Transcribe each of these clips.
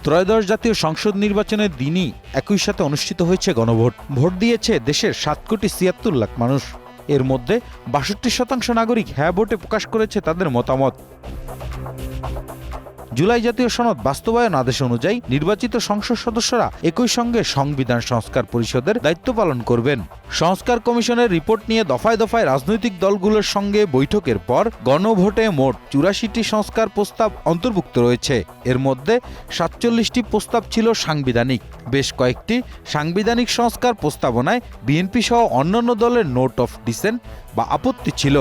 ত্রয়োদশ জাতীয় সংসদ নির্বাচনের দিনই একই সাথে অনুষ্ঠিত হয়েছে গণভোট। ভোট দিয়েছে দেশের 7,76,00,000 মানুষ। এর মধ্যে 62% নাগরিক হ্যাঁ ভোটে প্রকাশ করেছে তাদের মতামত। জুলাই জাতীয় সনদ বাস্তবায়ন আদেশ অনুযায়ী নির্বাচিত সংসদ সদস্যরা একই সঙ্গে সংবিধান সংস্কার পরিষদের দায়িত্ব পালন করবেন। সংস্কার কমিশনের রিপোর্ট নিয়ে দফায় দফায় রাজনৈতিক দলগুলোর সঙ্গে বৈঠকের পর গণভোটে মোট 84টি সংস্কার প্রস্তাব অন্তর্ভুক্ত রয়েছে। এর মধ্যে 47টি প্রস্তাব ছিল সাংবিধানিক। বেশ কয়েকটি সাংবিধানিক সংস্কার প্রস্তাবনায় বিএনপি সহ অন্যান্য দলের নোট অফ ডিসেন্ট বা আপত্তি ছিল।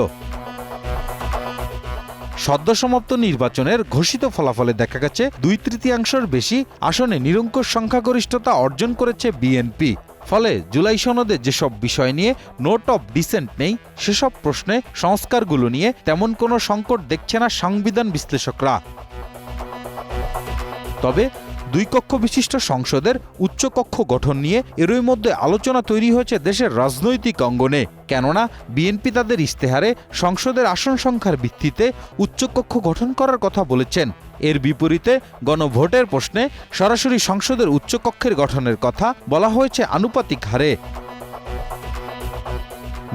সদ্যসমাপ্ত নির্বাচনের ঘোষিত ফলাফলে দেখা গেছে 2/3 বেশি আসনে নিরঙ্কুশ সংখ্যাগরিষ্ঠতা অর্জন করেছে বিএনপি। ফলে জুলাই সনদে যেসব বিষয় নিয়ে নোট অফ ডিসেন্ট নেই সেসব প্রশ্নে সংস্কারগুলো নিয়ে তেমন কোনো সংকট দেখছে না সংবিধান বিশ্লেষকরা। তবে 2 কক্ষ বিশিষ্ট সংসদের উচ্চকক্ষ গঠন নিয়ে এরই মধ্যে আলোচনা তৈরি হয়েছে দেশের রাজনৈতিক অঙ্গনে। কেননা বিএনপি তাদের ইশতেহারে সংসদের আসন সংখ্যার ভিত্তিতে উচ্চকক্ষ গঠন করার কথা বলেছেন। এর বিপরীতে গণভোটের প্রশ্নে সরাসরি সংসদের উচ্চকক্ষের গঠনের কথা বলা হয়েছে আনুপাতিক হারে।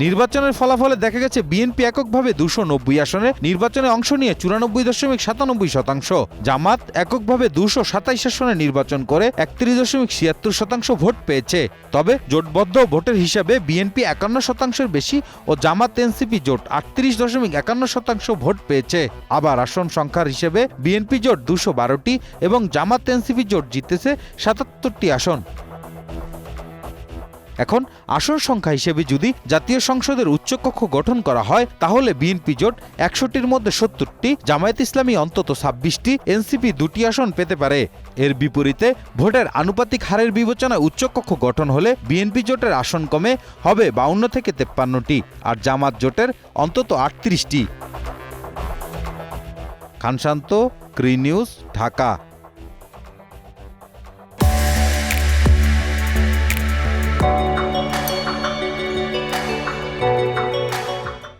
নির্বাচনের ফলাফলে দেখা গেছে বিএনপি এককভাবে 290 আসনে নির্বাচনে অংশ নিয়ে 94.97%, জামাত এককভাবে 227 আসনে নির্বাচন করে 31.76% ভোট পেয়েছে। তবে জোটবদ্ধ ভোটের হিসাবে বিএনপি 51% বেশি ও জামাত এনসিপি জোট 38.51% ভোট পেয়েছে। আবার আসন সংখ্যার হিসেবে বিএনপি জোট 212টি এবং জামাত এনসিপি জোট জিতেছে 77টি আসন। এখন আসন সংখ্যা হিসেবে যদি জাতীয় সংসদের উচ্চকক্ষ গঠন করা হয় তাহলে বিএনপি জোট 100টির মধ্যে 70টি, জামায়াত ইসলামী অন্তত 26টি, এনসিপি 2টি আসন পেতে পারে। এর বিপরীতে ভোটের আনুপাতিক হারের বিবেচনায় উচ্চকক্ষ গঠন হলে বিএনপি জোটের আসন কমে হবে 52 থেকে 53টি আর জামাত জোটের অন্তত 38টি। খান শান্ত, ক্রি নিউজ, ঢাকা।